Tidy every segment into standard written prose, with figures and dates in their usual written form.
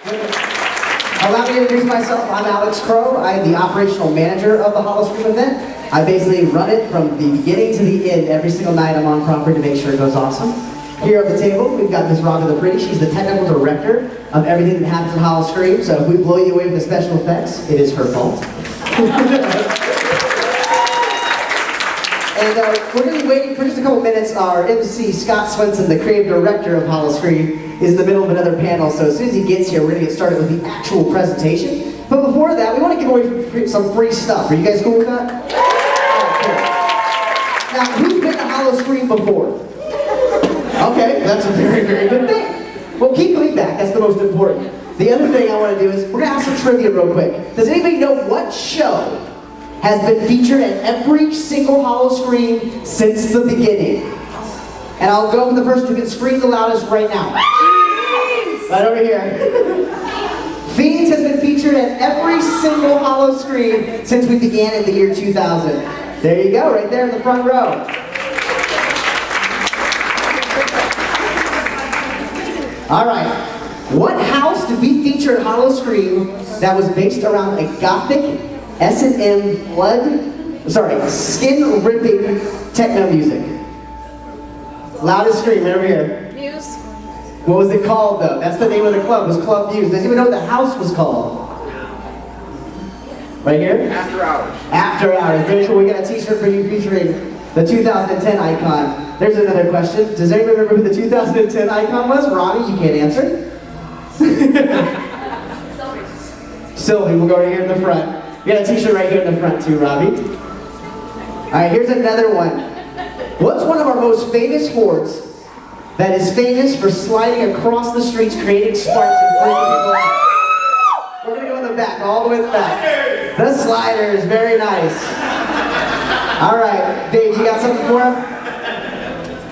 Allow me to introduce myself. I'm Alex Crow. I am the operational manager of the Howl-O-Scream event. I basically run it from the beginning to the end. Every single night I'm on property to make sure it goes awesome. Here at the table, we've got Miss Robin the Pretty. She's the technical director of everything that happens at Howl-O-Scream. So if we blow you away with the special effects, it is her fault. And we're going to be waiting for just a couple minutes. Our MC, Scott Swenson, the creative director of Howl-O-Scream, is in the middle of another panel. So as soon as he gets here, we're going to get started with the actual presentation. But before that, we want to give away some free stuff. Are you guys cool with that? Right, cool. Now, who's been to Howl-O-Scream before? Okay, that's a very, very good thing. Well, keep coming back. That's the most important. The other thing I want to do is, we're going to have some trivia real quick. Does anybody know what show has been featured at every single Howl-O-Scream since the beginning? And I'll go with the person who can scream the loudest right now. Fiends! Right over here. Fiends has been featured at every single Howl-O-Scream since we began in the year 2000. There you go, right there in the front row. All right, what house did we feature at Howl-O-Scream that was based around a gothic S&M skin-ripping techno music? Loudest scream right over here. Muse. What was it called though? That's the name of the club. It was Club Muse. Does anyone know what the house was called? Right here? After Hours. After Hours. Very cool. We got a t-shirt for you featuring the 2010 icon. There's another question. Does anyone remember who the 2010 icon was? Ronnie, you can't answer. Sylvie, we'll go right here in the front. We got a t-shirt right here in the front too, Robbie. Alright, here's another one. What's one of our most famous sports that is famous for sliding across the streets, creating sparks and freaking people out? We're gonna go in the back, all the way in the back. The sliders, very nice. Alright, Dave, you got something for him?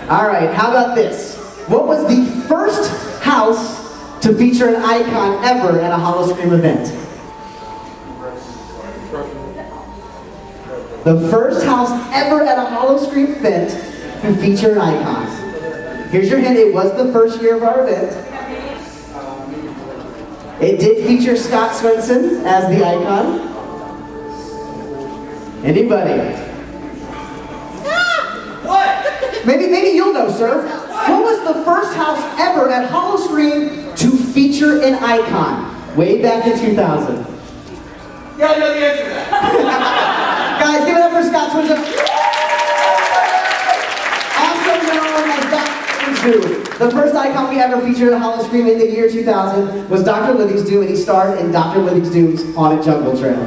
Alright, how about this? What was the first house to feature an icon ever at a Howl-O-Scream event? The first house ever at a Howl-O-Scream event to feature an icon. Here's your hint, it was the first year of our event. It did feature Scott Swenson as the icon. Anybody? What? Maybe you'll know, sir. What was the first house ever at Howl-O-Scream to feature an icon? Way back in 2000. Yeah, I know the answer to that. Guys, give it up for Scott Swenson. Also known as Dr. Livingstone. The first icon we ever featured at Howl-O-Scream in the year 2000 was Dr. Livingstone, and he starred in Dr. Livingstone's Haunted Jungle Trail.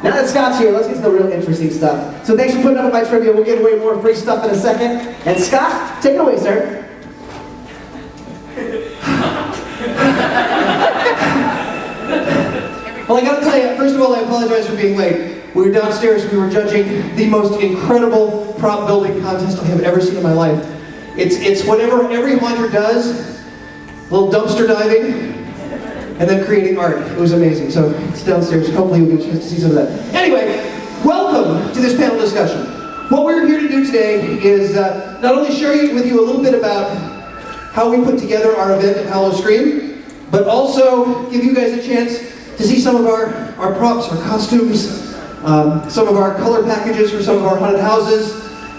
Now that Scott's here, let's get to the real interesting stuff. So thanks for putting up with my trivia. We'll give away more free stuff in a second. And Scott, take it away, sir. Well, I gotta tell you, first of all, I apologize for being late. We were downstairs, we were judging the most incredible prop building contest I have ever seen in my life. It's whatever every haunter does, a little dumpster diving, and then creating art. It was amazing. So it's downstairs. Hopefully you'll get a chance to see some of that. Anyway, welcome to this panel discussion. What we're here to do today is not only share with you a little bit about how we put together our event at Howl-O-Scream, but also give you guys a chance to see some of our props, our costumes, some of our color packages for some of our haunted houses,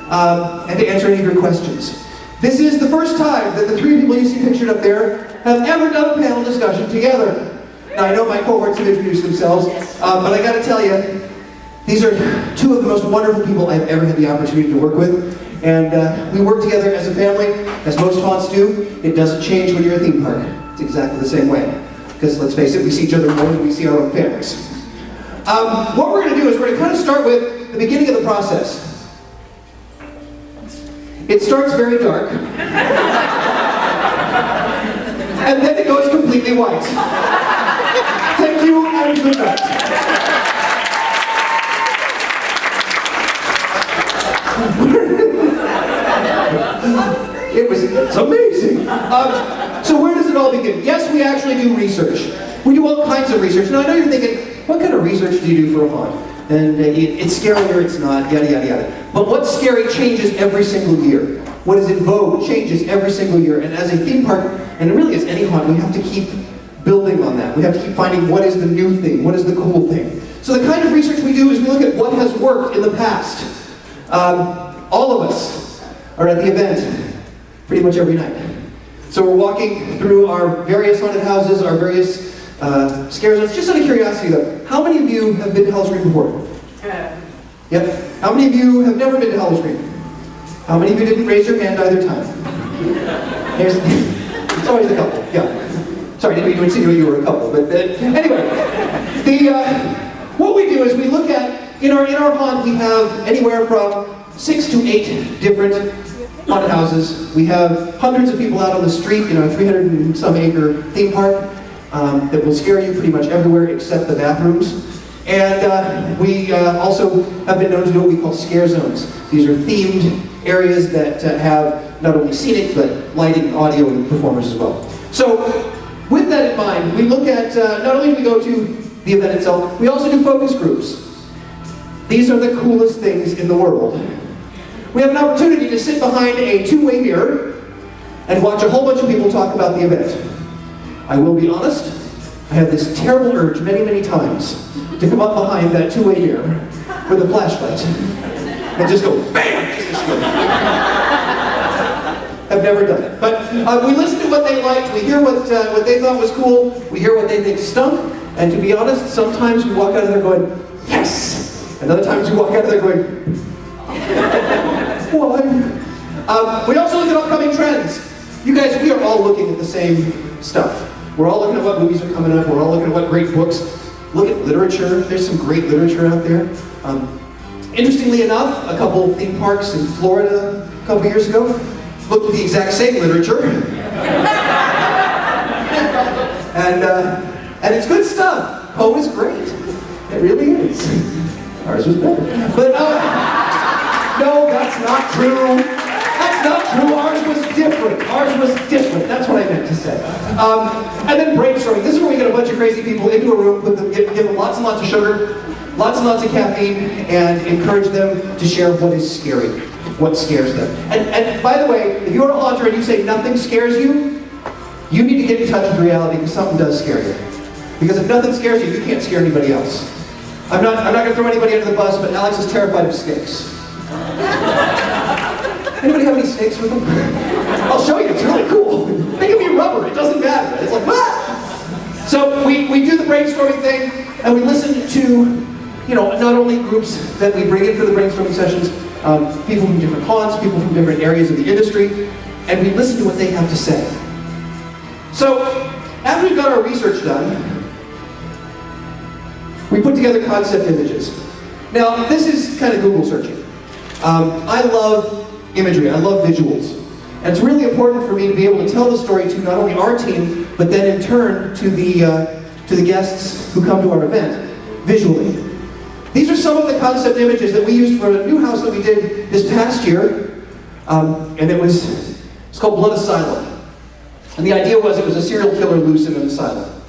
and to answer any of your questions. This is the first time that the three people you see pictured up there have ever done a panel discussion together. Now, I know my cohorts have introduced themselves, but I gotta tell you, these are two of the most wonderful people I've ever had the opportunity to work with. And we work together as a family, as most haunts do. It doesn't change when you're at a theme park. It's exactly the same way. Because let's face it, we see each other more than we see our own families. What we're gonna do is we're gonna kind of start with the beginning of the process. It starts very dark. And then it goes completely white. Thank you and good night. It's amazing. So where does it all begin? Yes, we actually do research. We do all kinds of research. Now I know you're thinking, what kind of research do you do for a haunt? And it's scary or it's not, yada yada yada. But what's scary changes every single year. What is in vogue changes every single year. And as a theme park, and really as any haunt, we have to keep building on that. We have to keep finding what is the new thing, what is the cool thing. So the kind of research we do is we look at what has worked in the past. All of us are at the event pretty much every night. So we're walking through our various haunted houses, our various scare zones. Just out of curiosity though, how many of you have been to Howl-O-Scream before? Yep. How many of you have never been to Howl-O-Scream? How many of you didn't raise your hand either time? It's always a couple, yeah. Sorry, didn't mean to insinuate you were a couple, but anyway. What we do is we look at, in our haunt, we have anywhere from 6 to 8 different haunted houses. We have hundreds of people out on the street in our 300 and some acre theme park that will scare you pretty much everywhere except the bathrooms. And we also have been known to do what we call scare zones. These are themed areas that have not only scenic, but lighting, audio, and performers as well. So, with that in mind, we look at, not only do we go to the event itself, we also do focus groups. These are the coolest things in the world. We have an opportunity to sit behind a two-way mirror and watch a whole bunch of people talk about the event. I will be honest, I have this terrible urge many, many times to come up behind that two-way mirror with a flashlight and just go BAM! I've never done it. But we listen to what they liked, we hear what they thought was cool, we hear what they think stunk, and to be honest, sometimes we walk out of there going, yes! And other times we walk out of there going, why? We also look at upcoming trends. You guys, we are all looking at the same stuff. We're all looking at what movies are coming up, we're all looking at what great books. Look at literature, there's some great literature out there. Interestingly enough, a couple theme parks in Florida a couple years ago looked at the exact same literature. and it's good stuff. Poe is great. It really is. Ours was better. But no, that's not true. That's not true. Ours was different. Ours was different. That's what I meant to say. And then brainstorming. This is where we get a bunch of crazy people into a room, give them lots and lots of sugar, lots and lots of caffeine, and encourage them to share what is scary, what scares them. And by the way, if you're a haunter and you say nothing scares you, you need to get in touch with reality because something does scare you. Because if nothing scares you, you can't scare anybody else. I'm not going to throw anybody under the bus, but Alex is terrified of snakes. Anybody have any snakes with them? I'll show you, it's really cool. They can be rubber, it doesn't matter. It's like, ah! So we do the brainstorming thing, and we listen to, not only groups that we bring in for the brainstorming sessions, people from different haunts, people from different areas of the industry, and we listen to what they have to say. So, after we've got our research done, we put together concept images. Now, this is kind of Google searching. I love imagery, I love visuals. And it's really important for me to be able to tell the story to not only our team, but then in turn to the guests who come to our event, visually. These are some of the concept images that we used for a new house that we did this past year. And it's called Blood Asylum. And the idea was it was a serial killer loose in an asylum.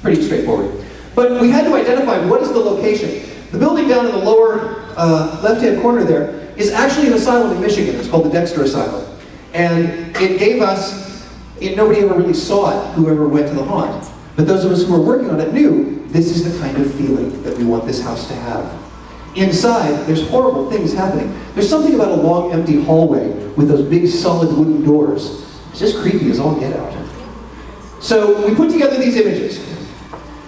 Pretty straightforward. But we had to identify what is the location. The building down in the lower left-hand corner there is actually an asylum in Michigan. It's called the Dexter Asylum. And it gave us, nobody ever really saw it, whoever went to the haunt. But those of us who were working on it knew this is the kind of feeling that we want this house to have. Inside, there's horrible things happening. There's something about a long, empty hallway with those big, solid wooden doors. It's just creepy as all get out. So we put together these images.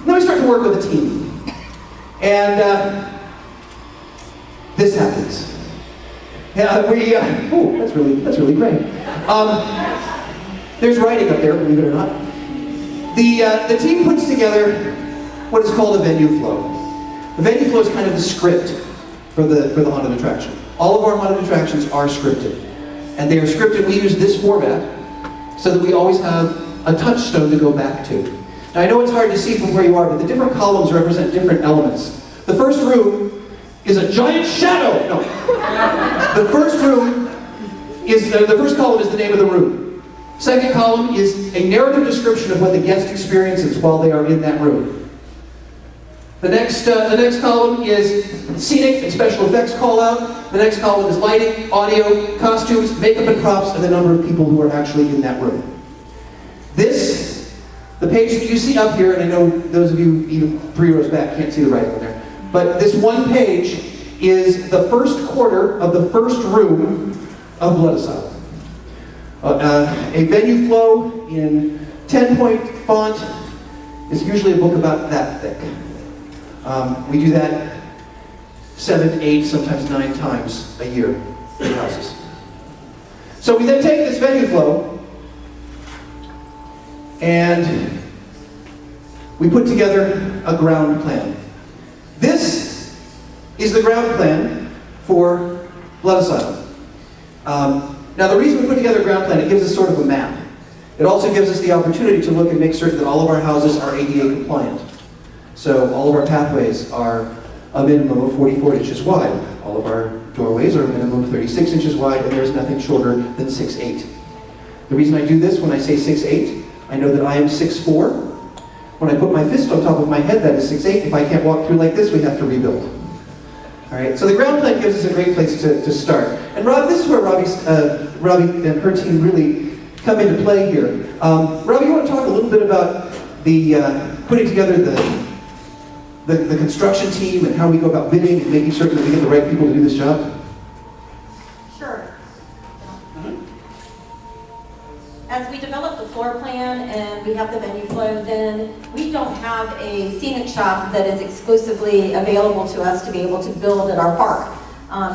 Then we start to work with a team. And this happens. Yeah, that's really great. There's writing up there, believe it or not. The team puts together what is called a venue flow. The venue flow is kind of the script for the haunted attraction. All of our haunted attractions are scripted. And they are scripted, we use this format so that we always have a touchstone to go back to. Now I know it's hard to see from where you are, but the different columns represent different elements. The first room is a giant shadow! No. The first column is the name of the room. Second column is a narrative description of what the guest experiences while they are in that room. The next column is scenic and special effects call out. The next column is lighting, audio, costumes, makeup and props, and the number of people who are actually in that room. This The page that you see up here, and I know those of you even 3 rows back can't see the writing on there, but this one page is the first quarter of the first room of Blood Asylum. A venue flow in 10-point font is usually a book about that thick. We do that 7, 8, sometimes 9 times a year in houses. So we then take this venue flow and we put together a ground plan. This is the ground plan for Blood Asylum. Now the reason we put together a ground plan, it gives us sort of a map. It also gives us the opportunity to look and make certain that all of our houses are ADA compliant. So all of our pathways are a minimum of 44 inches wide. All of our doorways are a minimum of 36 inches wide, and there's nothing shorter than 6'8". The reason I do this when I say 6'8", I know that I am 6'4". When I put my fist on top of my head, that is 6'8". If I can't walk through like this, we have to rebuild. All right, so the ground plan gives us a great place to start. And Rob, this is where Robbie and her team really come into play here. Robbie, you want to talk a little bit about the putting together the construction team and how we go about bidding and making certain that we get the right people to do this job? Sure. As we develop the floor plan and we have the venue flow, then we don't have a scenic shop that is exclusively available to us to be able to build at our park.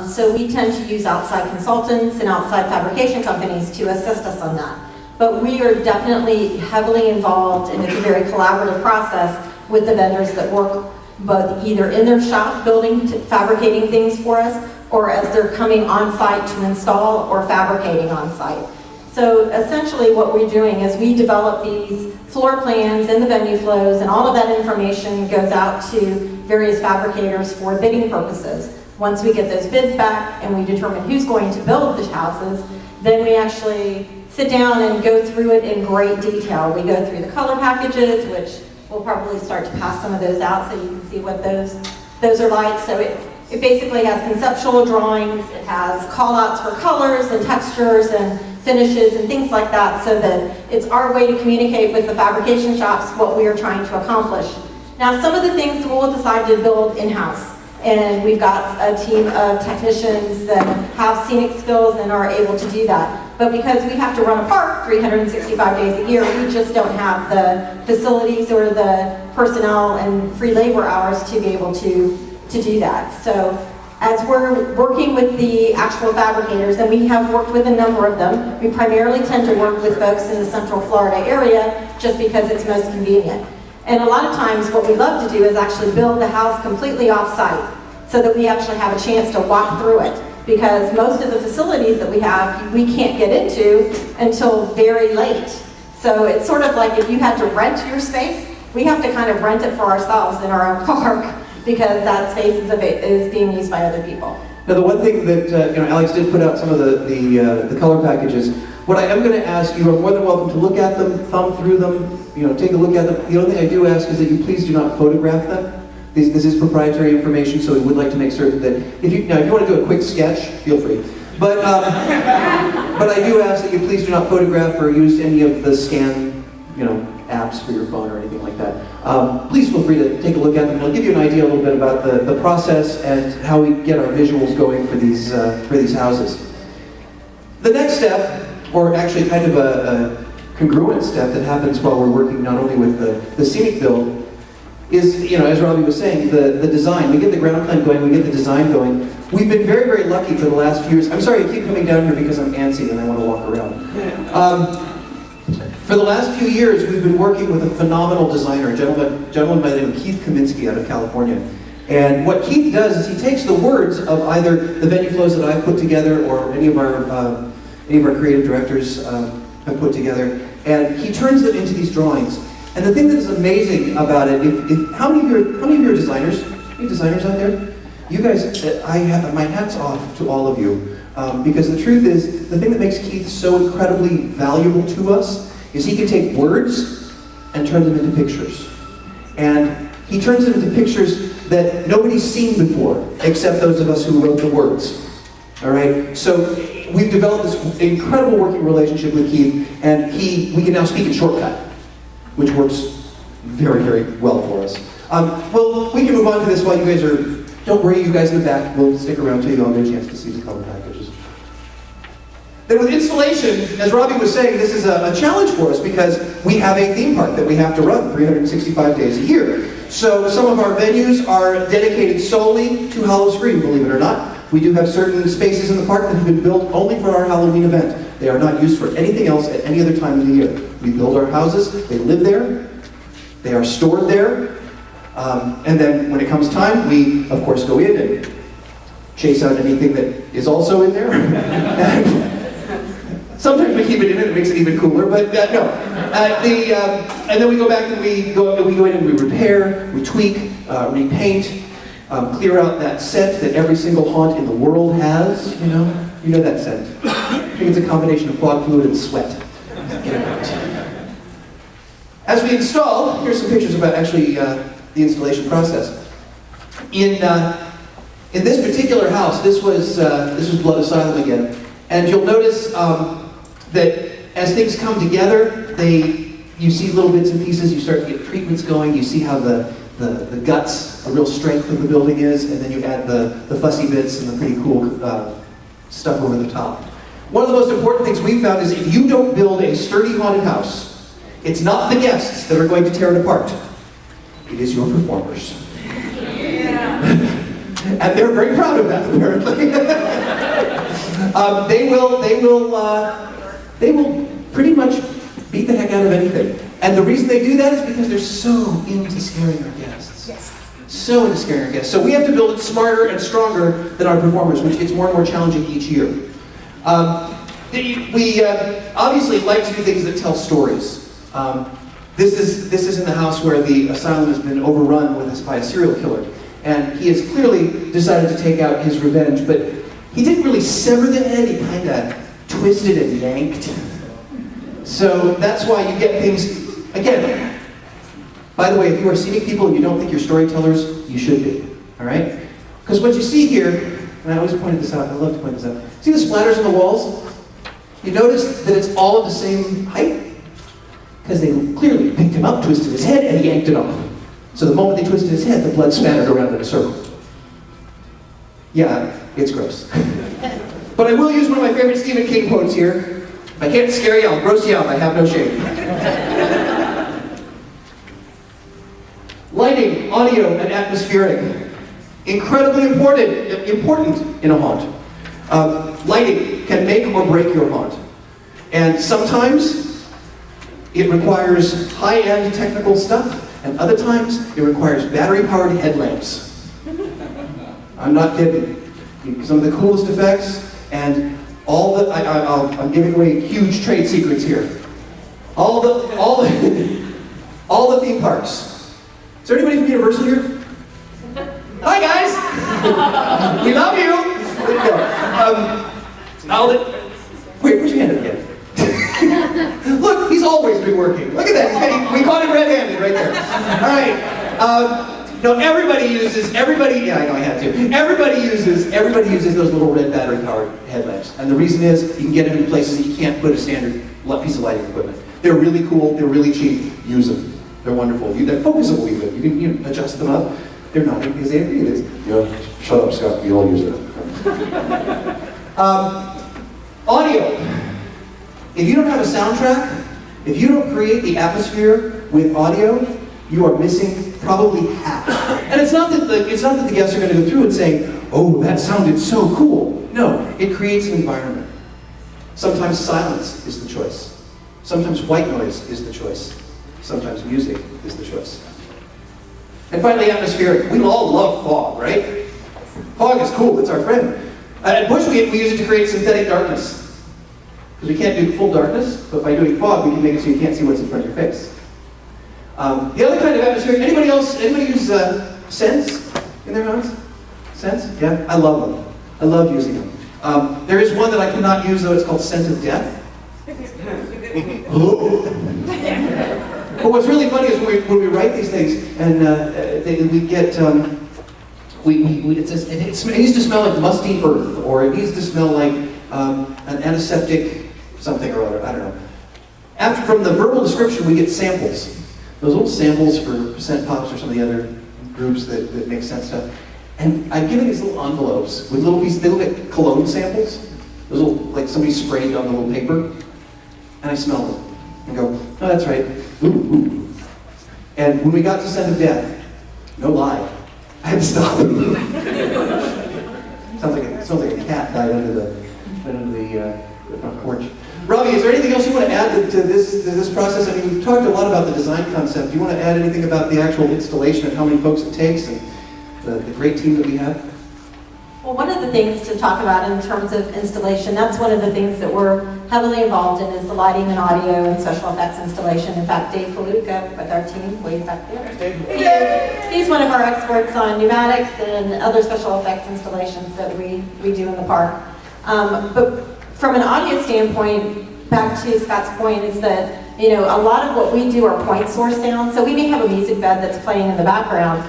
So we tend to use outside consultants and outside fabrication companies to assist us on that. But we are definitely heavily involved, and it's a very collaborative process with the vendors that work both either in their shop building, fabricating things for us, or as they're coming on site to install or fabricating on site. So essentially what we're doing is we develop these floor plans and the venue flows, and all of that information goes out to various fabricators for bidding purposes. Once we get those bids back and we determine who's going to build the houses, then we actually sit down and go through it in great detail. We go through the color packages, which we'll probably start to pass some of those out so you can see what those are like. So it basically has conceptual drawings, it has call-outs for colors and textures and finishes and things like that, so that it's our way to communicate with the fabrication shops what we are trying to accomplish. Now, some of the things we'll decide to build in-house, and we've got a team of technicians that have scenic skills and are able to do that. But because we have to run a park 365 days a year, we just don't have the facilities or the personnel and free labor hours to be able to do that. So as we're working with the actual fabricators, and we have worked with a number of them, we primarily tend to work with folks in the Central Florida area just because it's most convenient. And a lot of times what we love to do is actually build the house completely off-site so that we actually have a chance to walk through it. Because most of the facilities that we have, we can't get into until very late. So it's sort of like if you had to rent your space, we have to kind of rent it for ourselves in our own park because that space is being used by other people. Now, the one thing that Alex did put out some of the color packages. What I am going to ask, you are more than welcome to look at them, thumb through them, take a look at them. The only thing I do ask is that you please do not photograph them. This is proprietary information, so we would like to make certain that if you want to do a quick sketch, feel free. But but I do ask that you please do not photograph or use any of the scan apps for your phone or anything like that. Please feel free to take a look at them. It'll give you an idea a little bit about the process and how we get our visuals going for these houses. The next step, or actually kind of a congruent step that happens while we're working not only with the scenic build, is, as Robbie was saying, the design. We get the ground plan going, we get the design going. We've been very, very lucky for the last few years. I'm sorry, I keep coming down here because I'm antsy and I want to walk around. For the last few years, we've been working with a phenomenal designer, a gentleman by the name of Keith Kaminsky out of California. And what Keith does is he takes the words of either the venue flows that I've put together or any of our creative directors have put together, and he turns them into these drawings. And the thing that is amazing about it, how many of you are designers? Any designers out there? You guys, I have my hat's off to all of you, because the truth is, the thing that makes Keith so incredibly valuable to us is he can take words and turn them into pictures. And he turns them into pictures that nobody's seen before, except those of us who wrote the words. All right? So we've developed this incredible working relationship with Keith, and we can now speak in shortcut. which works very, very well for us. Well, we can move on to this while you guys are, don't worry, you guys in the back, we'll stick around till you all get a chance to see the color packages. Then with installation, as Robbie was saying, this is a challenge for us because we have a theme park that we have to run 365 days a year. So some of our venues are dedicated solely to Howl-O-Scream, believe it or not. We do have certain spaces in the park that have been built only for our Halloween event. They are not used for anything else at any other time of the year. We build our houses, they live there, they are stored there, and then when it comes time, we of course go in and chase out anything that is also in there. Sometimes we keep it in it makes it even cooler, but no. And then we go back and we go in and we repair, we tweak, repaint, clear out that scent that every single haunt in the world has. You know that scent. I think it's a combination of fog fluid and sweat. As we install, here's some pictures about actually the installation process. In this particular house, this was Blood Asylum again, and you'll notice that as things come together, you see little bits and pieces, you start to get treatments going, you see how the guts, the real strength of the building is, and then you add the fussy bits and the pretty cool stuff over the top. One of the most important things we've found is if you don't build a sturdy haunted house, it's not the guests that are going to tear it apart. It is your performers. Yeah. And they're very proud of that, apparently. They will pretty much beat the heck out of anything. And the reason they do that is because they're so into scaring our guests. Yes. So into scaring our guests. So we have to build it smarter and stronger than our performers, which gets more and more challenging each year. We obviously like to do things that tell stories. This is in the house where the asylum has been overrun by a serial killer. And he has clearly decided to take out his revenge, but he didn't really sever the head, he kind of twisted and yanked. So that's why you get things, again, by the way, if you are scenic people and you don't think you're storytellers, you should be, all right? Because what you see here, and I always pointed this out, I love to point this out, see the splatters on the walls? You notice that it's all of the same height? Because they clearly picked him up, twisted his head, and yanked it off. So the moment they twisted his head, the blood spattered around in a circle. Yeah, it's gross. But I will use one of my favorite Stephen King quotes here. If I can't scare you, I'll gross you out. I have no shame. Lighting, audio, and atmospheric. Incredibly important in a haunt. Lighting can make or break your haunt. And sometimes it requires high-end technical stuff, and other times it requires battery-powered headlamps. I'm not kidding. Some of the coolest effects, and I'm giving away huge trade secrets here. All the theme parks. Is there anybody from Universal here? Hi guys! We love you! Wait, put your hand up again. Look, he's always been working. Look at that. We caught him red-handed right there. All right. No, everybody uses those little red battery-powered headlamps. And the reason is, you can get them in places that you can't put a standard piece of lighting equipment. They're really cool, they're really cheap, use them. They're wonderful. They're focusable even. You can adjust them up. They're not because they agree with this. Shut up, Scott, we all use it. Audio. If you don't have a soundtrack, if you don't create the atmosphere with audio, you are missing probably half. And it's not that the guests are going to go through and say, "Oh, that sounded so cool." No, it creates an environment. Sometimes silence is the choice. Sometimes white noise is the choice. Sometimes music is the choice. And finally, atmospheric. We all love fog, right? Fog is cool. It's our friend. At Busch, we use it to create synthetic darkness. Because we can't do full darkness, but by doing fog, we can make it so you can't see what's in front of your face. The other kind of atmosphere, anybody use scents in their house? Scents? Yeah, I love them. I love using them. There is one that I cannot use though, it's called Scent of Death. But what's really funny is when we write these things, and we get, it needs to smell like musty earth, or it needs to smell like an antiseptic something or other, I don't know. From the verbal description, we get samples. those little samples for Percent Pops or some of the other groups that make sense stuff. And I'd given these little envelopes with little pieces, they look like cologne samples. Those little, like somebody sprayed on the little paper. And I smelled them and go, oh, that's right. Ooh, ooh. And when we got to Scent of Death, no lie, I had to stop. Sounds like a cat died under the front porch. Robbie, is there anything else you want to add to this process? I mean, we've talked a lot about the design concept. Do you want to add anything about the actual installation and how many folks it takes and the great team that we have? Well, one of the things to talk about in terms of installation, that's one of the things that we're heavily involved in, is the lighting and audio and special effects installation. In fact, Dave Faluka with our team, way back there, he's one of our experts on pneumatics and other special effects installations that we do in the park. But from an audio standpoint, back to Scott's point, is that, you know, a lot of what we do are point source sounds. So we may have a music bed that's playing in the background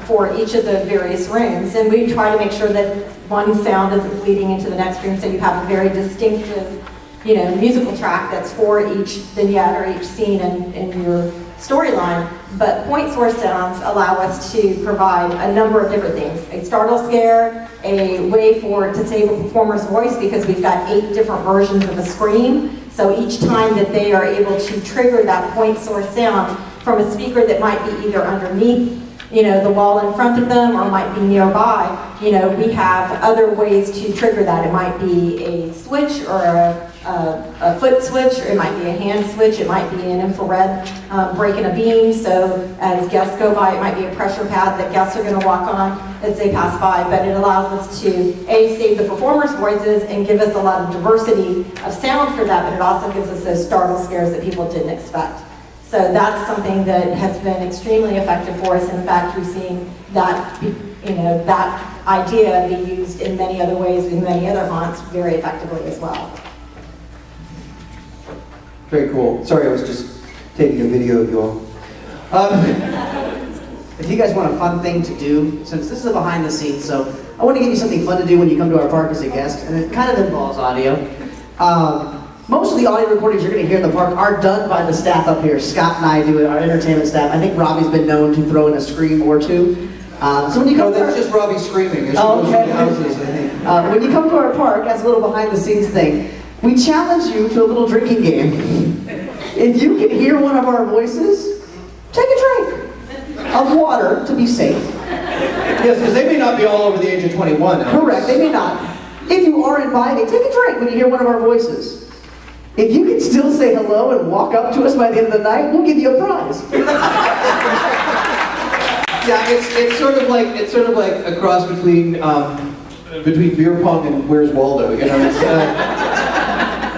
for each of the various rooms, and we try to make sure that one sound isn't bleeding into the next room, so you have a very distinctive, you know, musical track that's for each vignette or each scene in your storyline. But point source sounds allow us to provide a number of different things: a startle scare, a way to save a performer's voice, because we've got 8 different versions of a scream. So each time that they are able to trigger that point source sound from a speaker that might be either underneath, you know, the wall in front of them, or might be nearby, you know, we have other ways to trigger that. It might be a switch or a foot switch, or it might be a hand switch, it might be an infrared breaking a beam, so as guests go by, it might be a pressure pad that guests are going to walk on as they pass by, but it allows us to, A, save the performers' voices and give us a lot of diversity of sound for that, but it also gives us those startle scares that people didn't expect. So that's something that has been extremely effective for us. In fact, we've seen that, you know, that idea be used in many other ways in many other haunts very effectively as well. Very cool. Sorry, I was just taking a video of you all. If you guys want a fun thing to do, since this is a behind the scenes, so I want to give you something fun to do when you come to our park as a guest, and it kind of involves audio. Most of the audio recordings you're going to hear in the park are done by the staff up here. Scott and I do it, our entertainment staff. I think Robbie's been known to throw in a scream or two. So when you come that's just Robbie screaming. okay. Houses, I think. When you come to our park, as a little behind the scenes thing, we challenge you to a little drinking game. If you can hear one of our voices, take a drink of water to be safe. Yes, because they may not be all over the age of 21. Correct, they may not. If you are invited, take a drink when you hear one of our voices. If you can still say hello and walk up to us by the end of the night, we'll give you a prize. Yeah, it's sort of like a cross between beer pong and Where's Waldo. You know,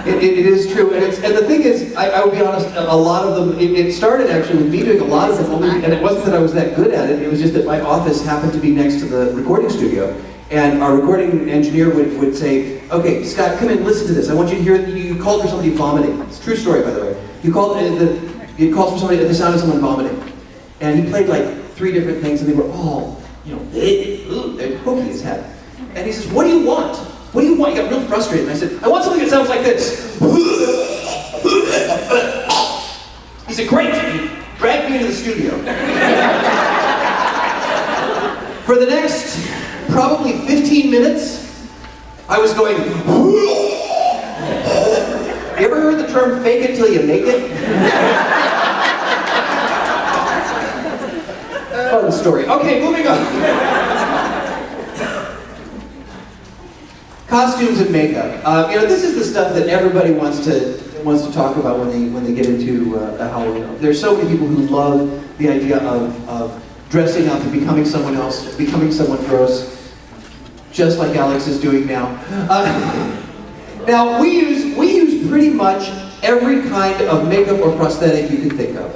it is true, and the thing is, I will be honest, a lot of them. It started actually with me doing a lot of them, and it wasn't that I was that good at it. It was just that my office happened to be next to the recording studio. And our recording engineer would say, okay, Scott, come in, listen to this. I want you to hear, you called for somebody vomiting. It's a true story, by the way. You called for somebody, the sound of someone vomiting. And he played like 3 different things, and they were all, you know, they're hokey as heck. And he says, what do you want? What do you want? He got real frustrated. And I said, I want something that sounds like this. He said, great. He dragged me into the studio. For the next probably 15 minutes, I was going, you ever heard the term fake it till you make it? Fun story. Okay, moving on. Costumes and makeup. You know, this is the stuff that everybody wants to talk about when they get into Halloween. There's so many people who love the idea of dressing up and becoming someone else, becoming someone gross, just like Alex is doing now. Now we use pretty much every kind of makeup or prosthetic you can think of.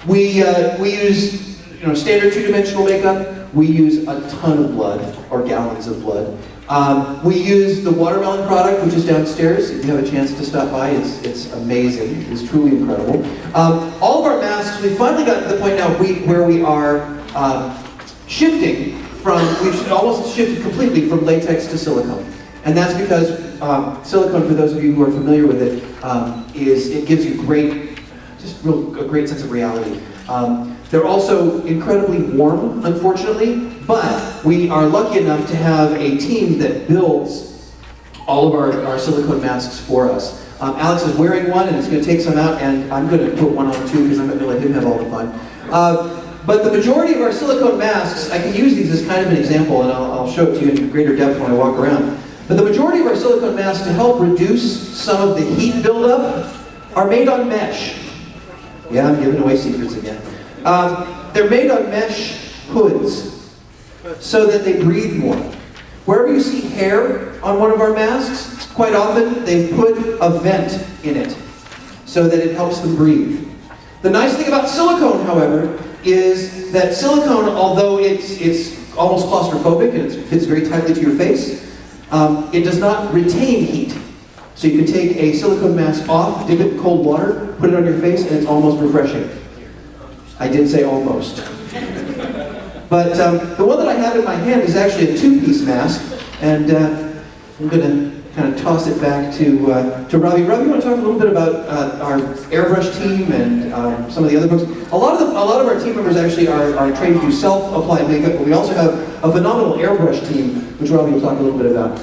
We use standard 2-dimensional makeup. We use a ton of blood, or gallons of blood. We use the watermelon product, which is downstairs. If you have a chance to stop by, it's amazing. It's truly incredible. All of our masks, we finally got to the point now where we are shifting we've almost shifted completely from latex to silicone. And that's because silicone, for those of you who are familiar with it, it gives you great just a great sense of reality. They're also incredibly warm, unfortunately, but we are lucky enough to have a team that builds all of our silicone masks for us. Alex is wearing one and is going to take some out, and I'm going to put one on too because I'm going to let him have all the fun. But the majority of our silicone masks, I can use these as kind of an example, and I'll show it to you in greater depth when I walk around. But the majority of our silicone masks, to help reduce some of the heat buildup, are made on mesh. Yeah, I'm giving away secrets again. They're made on mesh hoods so that they breathe more. Wherever you see hair on one of our masks, quite often they've put a vent in it so that it helps them breathe. The nice thing about silicone, however, is that silicone, although it's almost claustrophobic and it fits very tightly to your face, it does not retain heat. So you can take a silicone mask off, dip it in cold water, put it on your face, and it's almost refreshing. I did say almost. But the one that I have in my hand is actually a two-piece mask, and I'm going to kind of toss it back to Robbie. Robbie, you want to talk a little bit about our airbrush team and some of the other books? A lot of our team members actually are trained to do self-applied makeup, but we also have a phenomenal airbrush team, which Robbie will talk a little bit about.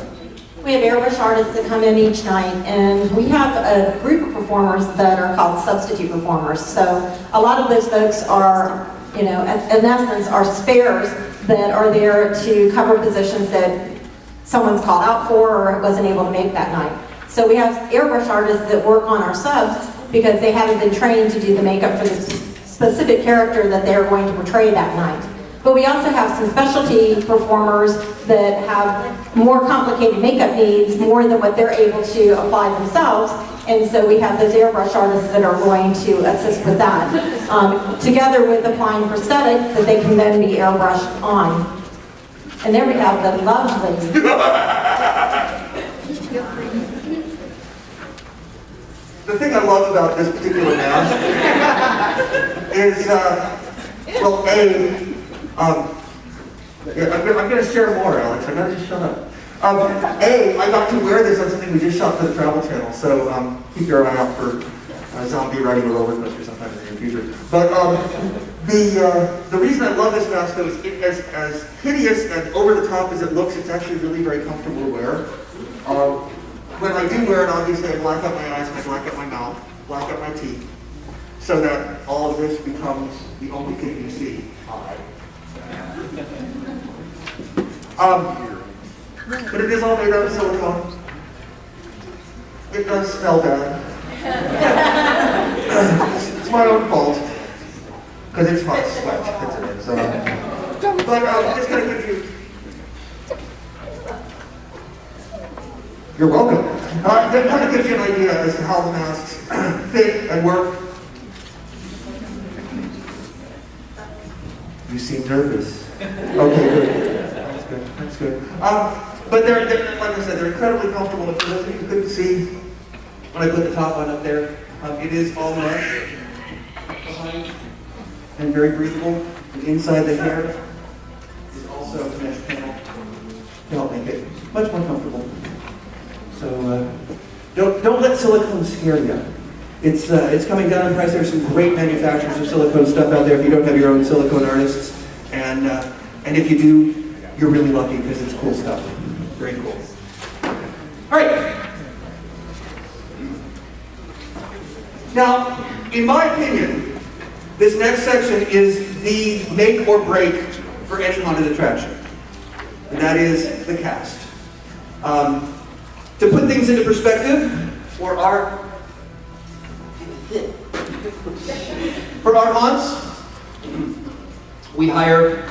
We have airbrush artists that come in each night, and we have a group of performers that are called substitute performers. So a lot of those folks are, in essence, are spares that are there to cover positions that someone's called out for or wasn't able to make that night. So we have airbrush artists that work on our subs because they haven't been trained to do the makeup for the specific character that they're going to portray that night. But we also have some specialty performers that have more complicated makeup needs, more than what they're able to apply themselves. And so we have those airbrush artists that are going to assist with that, together with applying prosthetics that they can then be airbrushed on. And there we have the lovely. The thing I love about this particular mask is, well, I'm going to share more, Alex. I gotta just shut up. I got to wear this on something we just shot for the Travel Channel, so keep your eye out for zombie riding a roller coaster sometime in the near future. But the reason I love this mask, though, is as hideous and over the top as it looks, it's actually really very comfortable to wear. When I do wear it, obviously I black out my eyes, and I black out my mouth, black out my teeth, so that all of this becomes the only thing you see. But it is all made out of silicone. It does smell bad. It's my own fault, because it's hot sweat fits it in. So, but just kind of give you. You're welcome. That kind of gives you an idea as to how the masks fit and work. You seem nervous. Okay, good. That's good. That's good. But they're, like I said, they're incredibly comfortable. And for those of you who couldn't see, when I put the top on up there, it is all mesh behind and very breathable. And inside the hair is also a mesh panel to help make it much more comfortable. So don't let silicone scare you. It's coming down in price. There's some great manufacturers of silicone stuff out there if you don't have your own silicone artists. And if you do, you're really lucky because it's cool stuff. Very cool. All right. Now, in my opinion, this next section is the make or break for any haunted attraction. And that is the cast. To put things into perspective, for our haunts, we hire,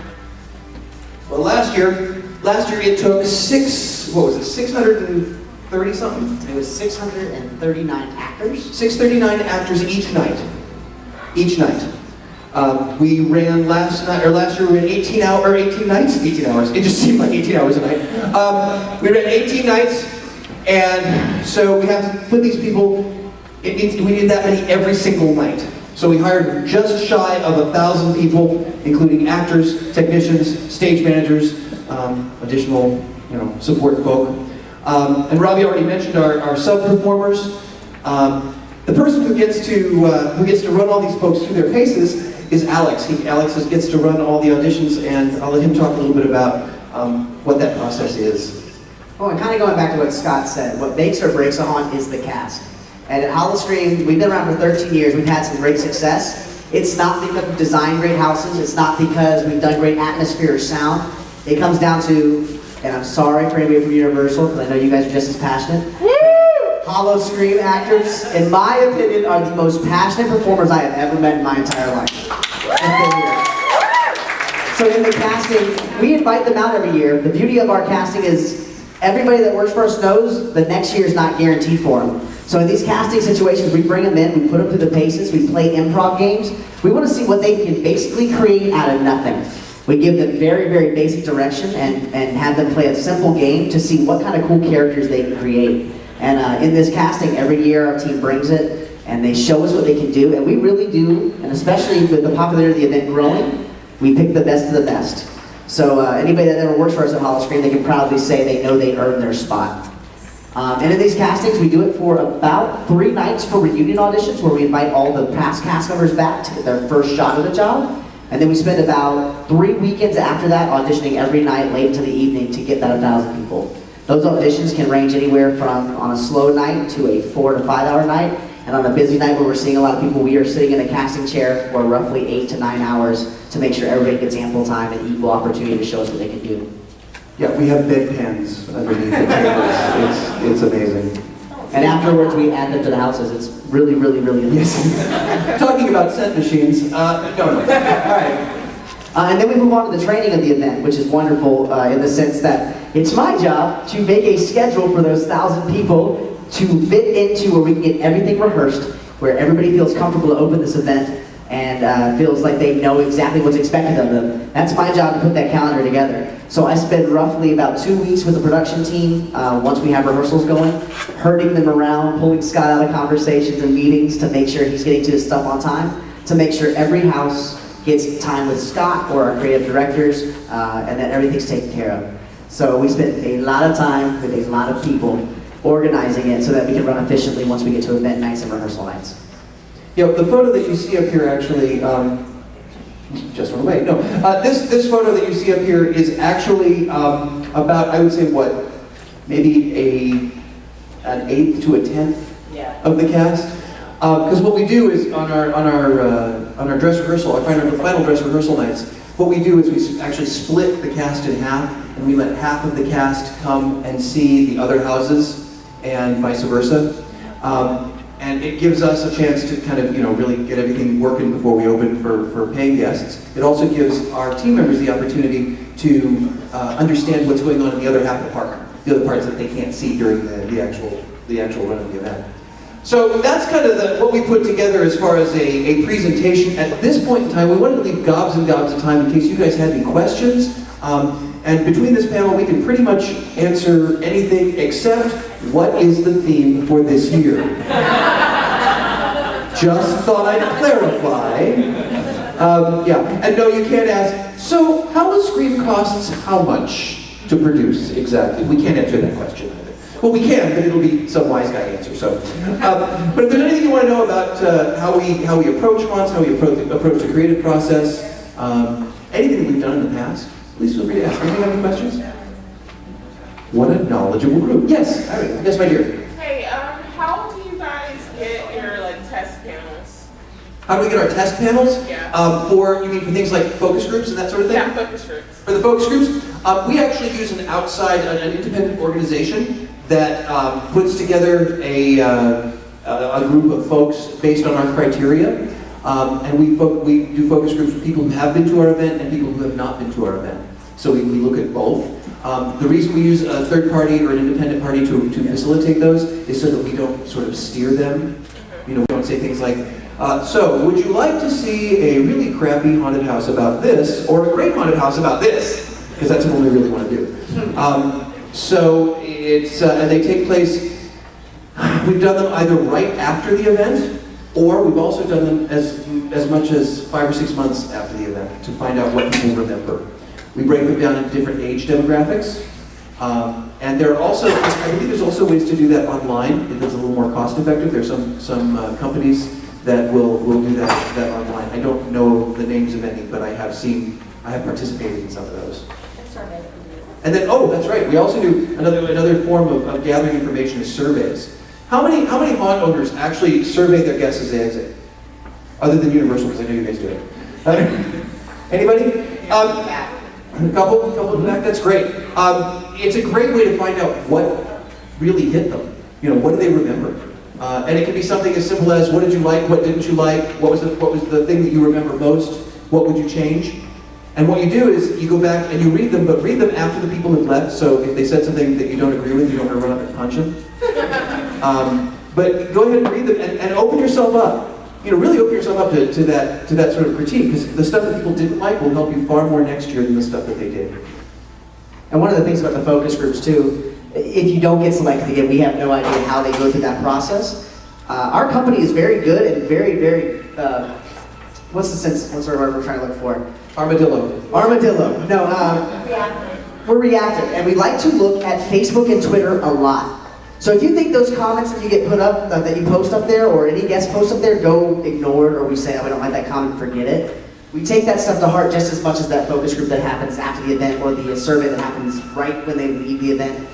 well, last year it took 630 something? It was 639 actors. 639 actors each night. We ran last year we ran 18 nights? 18 hours. It just seemed like 18 hours a night. We ran 18 nights, and so we have to put these people, we need that many every single night. So we hired just shy of 1,000 people, including actors, technicians, stage managers, additional, support folk. And Robbie already mentioned our sub-performers. The person who gets to run all these folks through their paces is Alex. Alex gets to run all the auditions, and I'll let him talk a little bit about what that process is. Well, and kind of going back to what Scott said, what makes or breaks a haunt is the cast. And at Howl-O-Scream, we've been around for 13 years. We've had some great success. It's not because we've designed great houses. It's not because we've done great atmosphere or sound. It comes down to, and I'm sorry for anybody from Universal, because I know you guys are just as passionate. Howl-O-Scream actors, in my opinion, are the most passionate performers I have ever met in my entire life. So in the casting, we invite them out every year. The beauty of our casting is everybody that works for us knows the next year is not guaranteed for them. So in these casting situations, we bring them in, we put them through the paces, we play improv games. We want to see what they can basically create out of nothing. We give them very, very basic direction and have them play a simple game to see what kind of cool characters they can create. And in this casting, every year our team brings it and they show us what they can do. And we really do, and especially with the popularity of the event growing, we pick the best of the best. So anybody that ever works for us at Howl-O-Scream, they can proudly say they know they earned their spot. And in these castings, we do it for about 3 nights for reunion auditions, where we invite all the past cast members back to get their first shot at the job. And then we spend about 3 weekends after that auditioning every night, late into the evening, to get that 1,000 people. Those auditions can range anywhere from, on a slow night, to a 4 to 5 hour night. And on a busy night where we're seeing a lot of people, we are sitting in a casting chair for roughly 8 to 9 hours to make sure everybody gets ample time and equal opportunity to show us what they can do. Yeah, we have bedpans underneath the tables. It's amazing. And afterwards, we add them to the houses. It's really, really, really amazing. Talking about set machines, no. All right. And then we move on to the training of the event, which is wonderful in the sense that it's my job to make a schedule for those 1,000 people to fit into where we can get everything rehearsed, where everybody feels comfortable to open this event and feels like they know exactly what's expected of them. That's my job, to put that calendar together. So I spend roughly about 2 weeks with the production team once we have rehearsals going, herding them around, pulling Scott out of conversations and meetings to make sure he's getting to his stuff on time, to make sure every house gets time with Scott or our creative directors, and that everything's taken care of. So we spend a lot of time with a lot of people organizing it so that we can run efficiently once we get to event nights and rehearsal nights. Yeah, the photo that you see up here actually, just went away. No, this photo that you see up here is actually about, I would say, what, maybe an 1/8 to a 10th of the cast. Because what we do is on our dress rehearsal, our final dress rehearsal nights, what we do is we actually split the cast in half, and we let half of the cast come and see the other houses, and vice versa. And it gives us a chance to kind of, really get everything working before we open for paying guests. It also gives our team members the opportunity to understand what's going on in the other half of the park, the other parts that they can't see during the actual run of the event. So that's kind of what we put together as far as a presentation. At this point in time, we wanted to leave gobs and gobs of time in case you guys had any questions. And between this panel, we can pretty much answer anything except what is the theme for this year. Just thought I'd clarify. And no, you can't ask, so Howl-O-Scream costs how much to produce exactly? We can't answer that question either. Well, we can, but it'll be some wise guy answer. So, but if there's anything you want to know about how we approach haunts, how we approach the creative process, anything that we've done in the past, please feel free to ask. Anybody have any questions? What a knowledgeable group. Yes, yes, my dear. Hey, how do you guys get your test panels? How do we get our test panels? Yeah. You mean for things like focus groups and that sort of thing? Yeah, focus groups. For the focus groups, we actually use an independent organization that puts together a group of folks based on our criteria. And we do focus groups with people who have been to our event and people who have not been to our event. So we look at both. The reason we use a third party or an independent party to facilitate those is so that we don't sort of steer them. We don't say things like, so would you like to see a really crappy haunted house about this, or a great haunted house about this? Because that's what we really want to do. So it's, and they take place, we've done them either right after the event, or we've also done them as much as 5 or 6 months after the event to find out what people remember. We break them down into different age demographics, And there are also, I believe there's also ways to do that online. It's a little more cost effective. There's some companies that will do that online. I don't know the names of any, but I have participated in some of those. And then, oh, that's right. We also do another form of gathering information is surveys. How many haunt owners actually survey their guests as they exit? Other than Universal, because I know you guys do it. Anybody? A couple in the back. That's great. It's a great way to find out what really hit them. You know, what do they remember? And it can be something as simple as what did you like, what didn't you like, what was the thing that you remember most, what would you change? And what you do is you go back and you read them, but read them after the people have left. So if they said something that you don't agree with, you don't want to run up and punch them. But go ahead and read them and open yourself up. You know, really open yourself up to that sort of critique, because the stuff that people didn't like will help you far more next year than the stuff that they did. And one of the things about the focus groups too, if you don't get selected again, we have no idea how they go through that process. Our company is very good and very, very, what's the word we're trying to look for? Armadillo. No, we're reactive, and we like to look at Facebook and Twitter a lot. So if you think those comments that you get put up, that you post up there, or any guest post up there, go ignore it, or we say, oh, we don't like that comment, forget it. We take that stuff to heart just as much as that focus group that happens after the event, or the survey that happens right when they leave the event.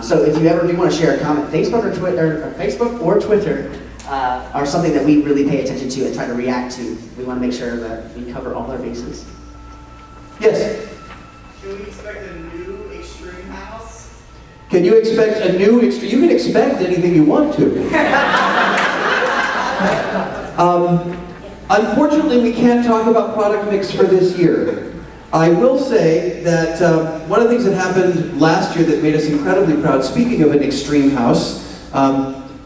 So if you ever do want to share a comment, Facebook or Twitter are something that we really pay attention to and try to react to. We want to make sure that we cover all our bases. Yes? Can we expect a new extreme house? Can you expect a new extreme? You can expect anything you want to. Unfortunately, we can't talk about product mix for this year. I will say that one of the things that happened last year that made us incredibly proud, speaking of an extreme house,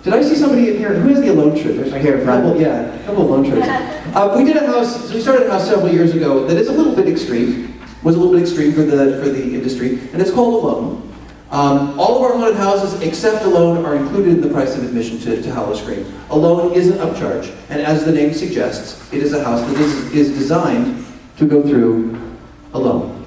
did I see somebody in here? Who has the alone shirt? There's right here. A couple alone shirts. We started a house several years ago that is a little bit extreme. Was a little bit extreme for the industry, and it's called Alone. All of our haunted houses, except Alone, are included in the price of admission to Howl-O-Scream. Alone is an upcharge, and as the name suggests, it is a house that is designed to go through alone.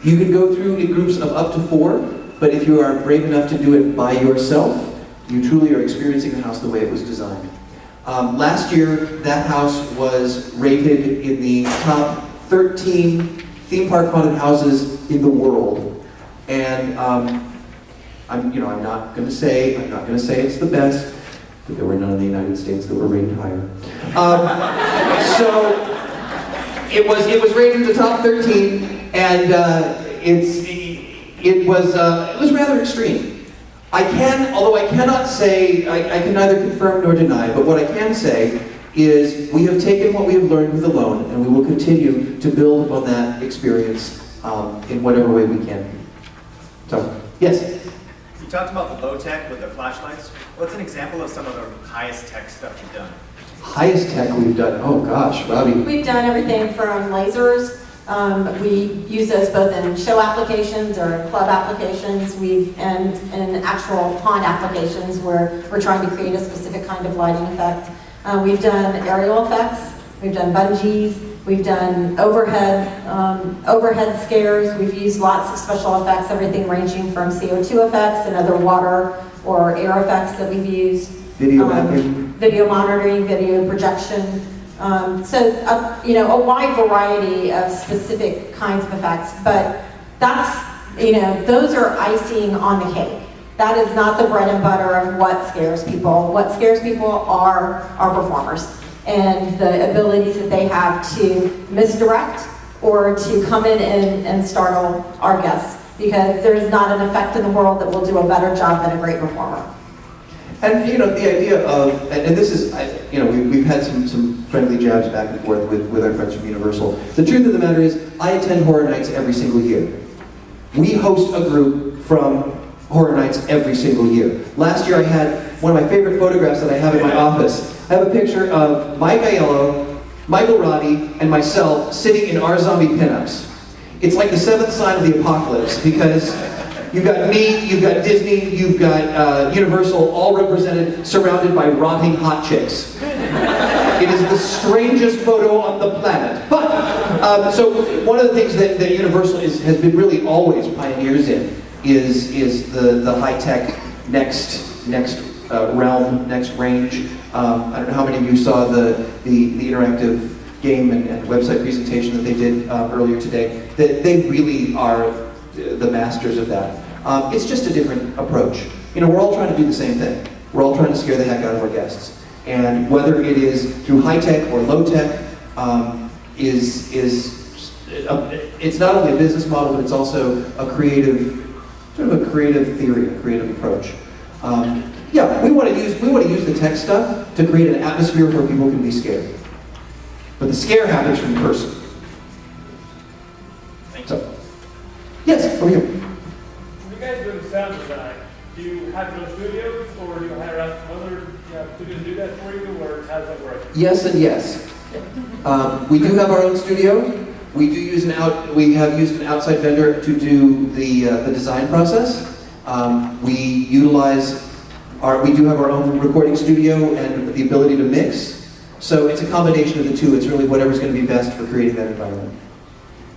You can go through in groups of up to 4, but if you are brave enough to do it by yourself, you truly are experiencing the house the way it was designed. Last year, that house was rated in the top 13 theme park haunted houses in the world. And I'm not going to say it's the best, but there were none in the United States that were rated higher. So it was rated in the top 13, and it was rather extreme. Although I cannot say, I can neither confirm nor deny, but what I can say is we have taken what we have learned with Alone, and we will continue to build on that experience in whatever way we can. So, yes? You talked about the low tech with the flashlights. What's an example of some of the highest tech stuff you've done? Highest tech we've done? Oh gosh, Robbie. We've done everything from lasers. We use those both in show applications or club applications. And in actual haunt applications where we're trying to create a specific kind of lighting effect. We've done aerial effects. We've done bungees. We've done overhead scares. We've used lots of special effects, everything ranging from CO2 effects and other water or air effects that we've used. Video mapping. Video monitoring, video projection. A wide variety of specific kinds of effects. But those are icing on the cake. That is not the bread and butter of what scares people. What scares people are our performers and the abilities that they have to misdirect or to come in and startle our guests, because there is not an effect in the world that will do a better job than a great performer. And the idea of, and this is, we've had some friendly jabs back and forth with our friends from Universal. The truth of the matter is, I attend Horror Nights every single year. We host a group from Horror Nights every single year. Last year I had one of my favorite photographs that I have in my office. I have a picture of Mike Aiello, Michael Roddy, and myself sitting in our zombie pinups. It's like the 7th sign of the apocalypse, because you've got me, you've got Disney, you've got Universal, all represented, surrounded by rotting hot chicks. It is the strangest photo on the planet. But, so one of the things that Universal has been really always pioneers in is the high-tech next realm, next range. I don't know how many of you saw the interactive game and website presentation that they did earlier today. They really are the masters of that. It's just a different approach. You know, we're all trying to do the same thing. We're all trying to scare the heck out of our guests. And whether it is through high-tech or low-tech, it's not only a business model, but it's also a creative, sort of a creative theory, a creative approach. Yeah, we want to use the tech stuff to create an atmosphere where people can be scared. But the scare happens from the person. So, yes, over here. When you guys doing sound design, do you have your own studios, or do you hire out some other studios to do that for you, or how does that work? Yes and yes. We do have our own studio. We have used an outside vendor to do the design process. We do have our own recording studio and the ability to mix. So it's a combination of the two. It's really whatever's going to be best for creating that environment.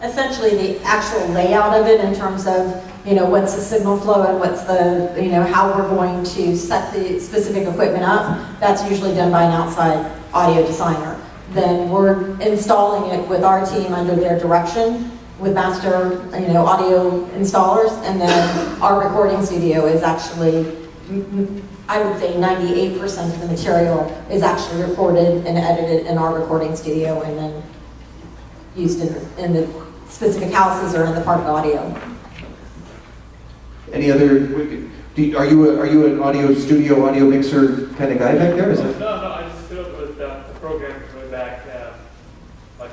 Essentially, the actual layout of it in terms of, you know, what's the signal flow and what's the, you know, how we're going to set the specific equipment up, that's usually done by an outside audio designer. Then we're installing it with our team under their direction with master, you know, audio installers, and then our recording studio is actually, I would say 98% of the material is actually recorded and edited in our recording studio and then used in the specific houses or in the park audio. Any other? Are you an audio studio, audio mixer kind of guy back there? Is that? No, I just built with the program way back, like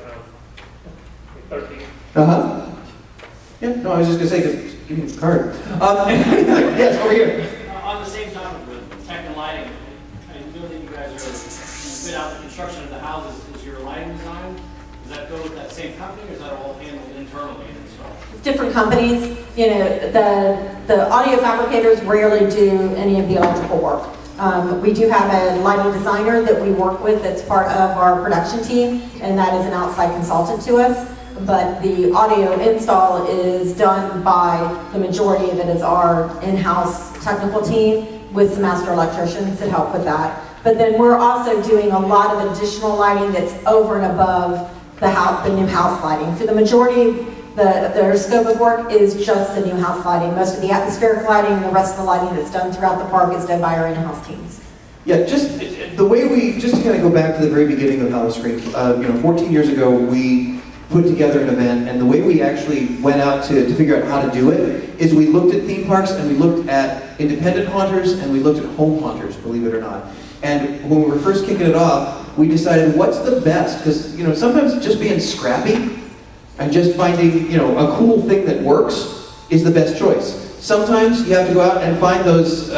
13. Yeah. No, I was just gonna say because give me the card. Yes, over here. On the same topic with tech and lighting, I know that you guys are fit out the construction of the houses. Is your lighting design, does that go with that same company, or is that all handled internally and installed? It's different companies. You know, the audio fabricators rarely do any of the electrical work. We do have a lighting designer that we work with that's part of our production team, and that is an outside consultant to us. But the audio install is done by, the majority of it is our in-house technical team with some master electricians that help with that. But then we're also doing a lot of additional lighting that's over and above the new house lighting. For the majority, their scope of work is just the new house lighting. Most of the atmospheric lighting and the rest of the lighting that's done throughout the park is done by our in-house teams. Yeah, just to kind of go back to the very beginning of Howl-O-Scream, 14 years ago, we put together an event, and the way we actually went out to figure out how to do it is we looked at theme parks and we looked at independent haunters and we looked at home haunters, believe it or not. And when we were first kicking it off, we decided what's the best, because sometimes just being scrappy and just finding a cool thing that works is the best choice. Sometimes you have to go out and find those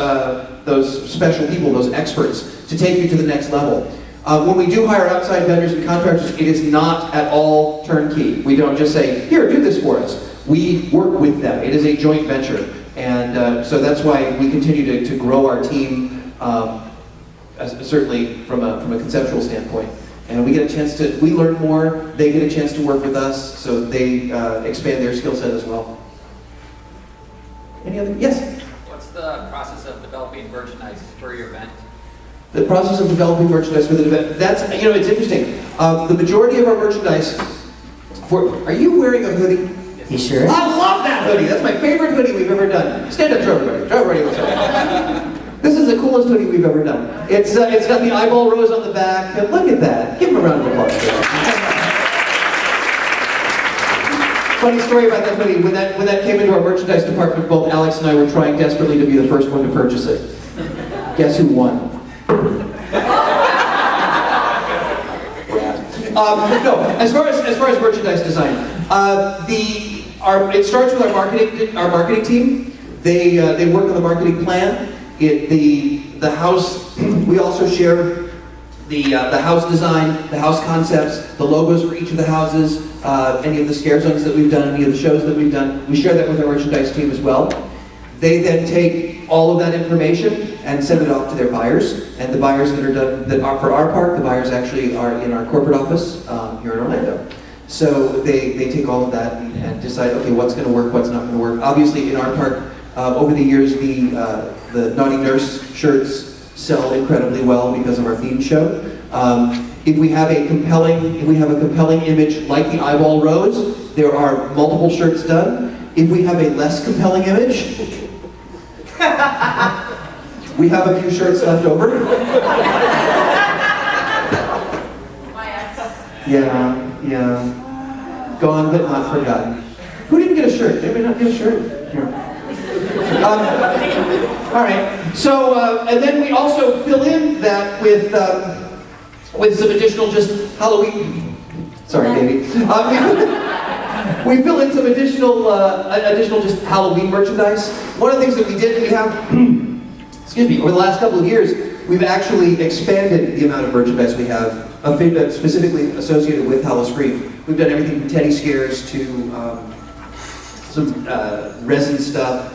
special people, those experts, to take you to the next level. When we do hire outside vendors and contractors, it is not at all turnkey. We don't just say, here, do this for us. We work with them. It is a joint venture. And so that's why we continue to grow our team, certainly from a conceptual standpoint. And we get a chance we learn more, they get a chance to work with us, so they expand their skill set as well. Any other? Yes? What's the process of developing merchandise for your event? The process of developing merchandise for the event, that's, it's interesting. The majority of our merchandise, are you wearing a hoodie? He sure is. I love that hoodie. That's my favorite hoodie we've ever done. Stand up, show everybody. Show everybody. This is the coolest hoodie we've ever done. It's got the eyeball rose on the back. And look at that. Give him a round of applause. Funny story about that hoodie. When that came into our merchandise department, both Alex and I were trying desperately to be the first one to purchase it. Guess who won? No, as far as merchandise design, it starts with our marketing team. They work on the marketing plan. The house. We also share the house design, the house concepts, the logos for each of the houses, any of the scare zones that we've done, any of the shows that we've done. We share that with our merchandise team as well. They then take all of that information and send it off to their buyers. And the buyers that are for our park, the buyers actually are in our corporate office here in Orlando. So they take all of that and decide, okay, what's going to work, what's not going to work. Obviously, in our park, Over the years, the Naughty Nurse shirts sell incredibly well because of our theme show. If we have a compelling image like the eyeball rose, there are multiple shirts done. If we have a less compelling image, we have a few shirts left over. Yeah. Gone but not forgotten. Who didn't get a shirt? Anybody not get a shirt? Here. All right. So, and then we also fill in that with some additional just Halloween. Sorry, baby. We fill in some additional just Halloween merchandise. One of the things that we did, we have, excuse me, over the last couple of years, we've actually expanded the amount of merchandise we have, specifically associated with Howl-O-Scream. We've done everything from teddy scares to some resin stuff.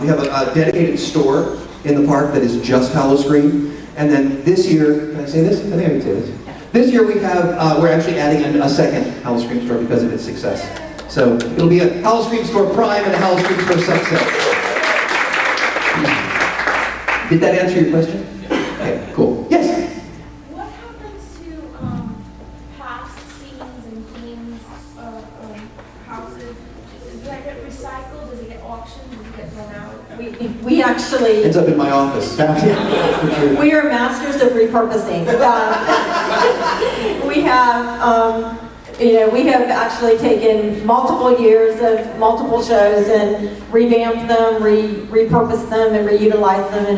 We have a dedicated store in the park that is just Howl-O-Scream. And then this year, can I say this? I think I can say this. This year we have, we're actually adding a second Howl-O-Scream store because of its success. So it'll be a Howl-O-Scream store Prime and a Howl-O-Scream store Sunset. Did that answer your question? Okay, cool. Yes? What happens to past scenes and themes of houses? Does that get recycled? Does it get auctioned? Does it get thrown out? We actually... Ends up in my office. We are masters of repurposing. We have, we have actually taken multiple years of multiple shows and revamped them, repurposed them, and reutilized them in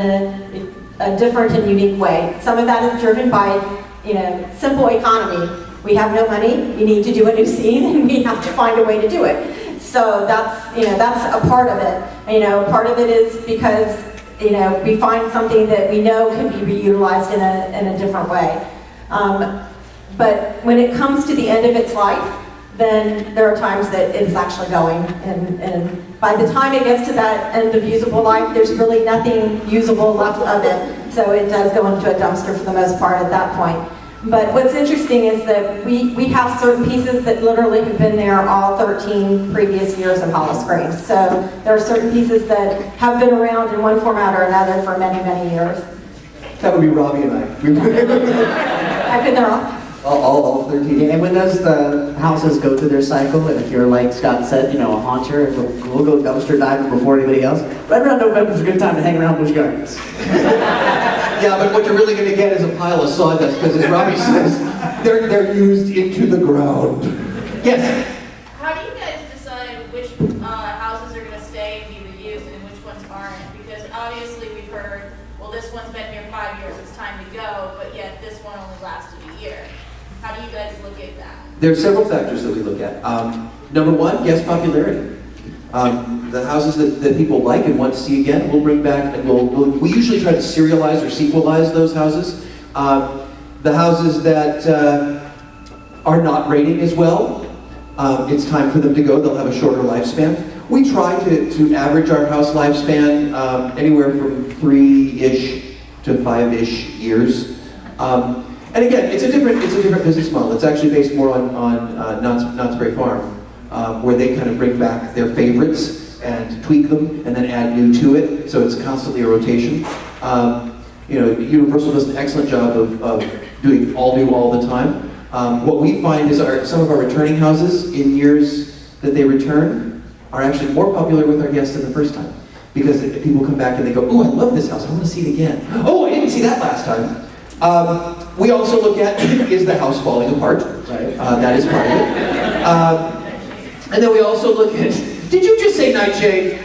a different and unique way. Some of that is driven by, simple economy. We have no money, we need to do a new scene, and we have to find a way to do it. So that's a part of it. Part of it is because, we find something that we know can be reutilized in a different way. But when it comes to the end of its life, then there are times that it's actually going. And by the time it gets to that end of usable life, there's really nothing usable left of it. So it does go into a dumpster for the most part at that point. But what's interesting is that we have certain pieces that literally have been there all 13 previous years of Howl-O-Scream. So there are certain pieces that have been around in one format or another for many, many years. That would be Robbie and I. I've been there all. All 13. Yeah, and when those houses go through their cycle, and if you're like Scott said, a haunter, we'll go dumpster diving before anybody else. Right around November is a good time to hang around Busch Gardens. Yeah, but what you're really going to get is a pile of sawdust, because as Robbie says, they're used into the ground. Yes? How do you guys decide which houses are going to stay and be reused and which ones aren't? Because obviously we've heard, well, this one's been here 5 years, it's time to go, but yet this one only lasted a year. How do you guys look at that? There are several factors that we look at. Number one, guest popularity. The houses that people like and want to see again, we'll bring back, and we usually try to serialize or sequelize those houses. The houses that are not rating as well, it's time for them to go. They'll have a shorter lifespan. We try to average our house lifespan anywhere from 3-ish to 5-ish years. And again, it's a different business model. It's actually based more on Knott's Berry Farm, where they kind of bring back their favorites and tweak them and then add new to it. So it's constantly a rotation. Universal does an excellent job of doing all new all the time. What we find is some of our returning houses in years that they return are actually more popular with our guests than the first time. Because people come back and they go, oh, I love this house, I want to see it again. Oh, I didn't see that last time. We also look at, is the house falling apart? Right. That is part of it. And then we also look at, did you just say nightshade?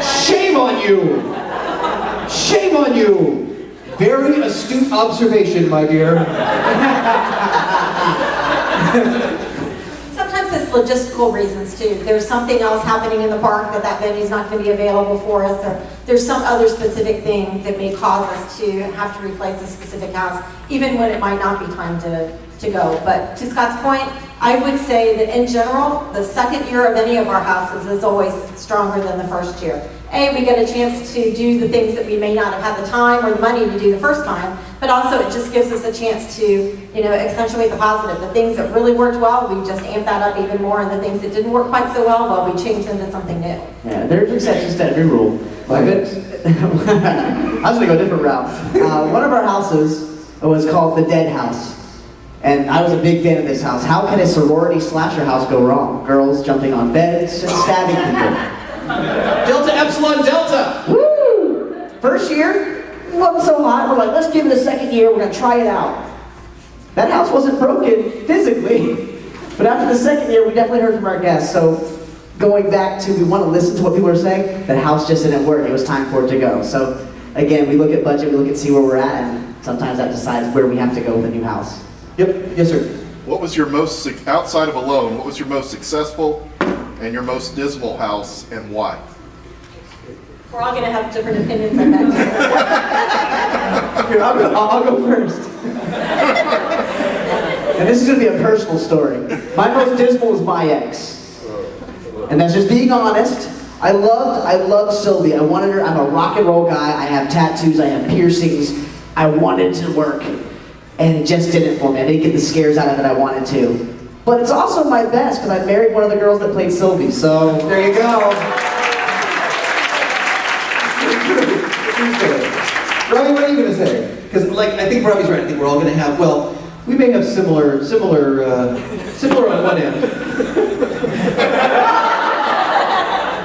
Shame on you! Shame on you! Very astute observation, my dear. Sometimes it's logistical reasons too. There's something else happening in the park that venue's not going to be available for us, or there's some other specific thing that may cause us to have to replace a specific house, even when it might not be time to go. But to Scott's point, I would say that in general, the second year of any of our houses is always stronger than the first year. A, we get a chance to do the things that we may not have had the time or the money to do the first time, but also it just gives us a chance to, you know, accentuate the positive. The things that really worked well, we just amp that up even more, and the things that didn't work quite so well, we changed into something new. Yeah, there's exceptions to every rule. I was gonna go a different route. One of our houses was called the Dead House. And I was a big fan of this house. How can a sorority slasher house go wrong? Girls jumping on beds and stabbing people. Delta Epsilon Delta! Woo! First year, it wasn't so hot. We're like, let's give it a second year. We're gonna try it out. That house wasn't broken physically, but after the second year, we definitely heard from our guests. So going back to, we want to listen to what people are saying. That house just didn't work. It was time for it to go. So again, we look at budget, we look at see where we're at, and sometimes that decides where we have to go with a new house. Yep, yes sir. What was your most, outside of a loan, what was your most successful and your most dismal house and why? We're all going to have different opinions on that. Here, I'll go first. And this is going to be a personal story. My most dismal was my ex. And that's just being honest. I loved Sylvia. I wanted her. I'm a rock and roll guy. I have tattoos. I have piercings. I wanted to work. And it just didn't for me. I didn't get the scares out of it I wanted to. But it's also my best because I married one of the girls that played Sylvie. So there you go. Robbie, what are you going to say? Because, like, I think Robbie's right. I think we're all going to have, well, we may have similar on one end.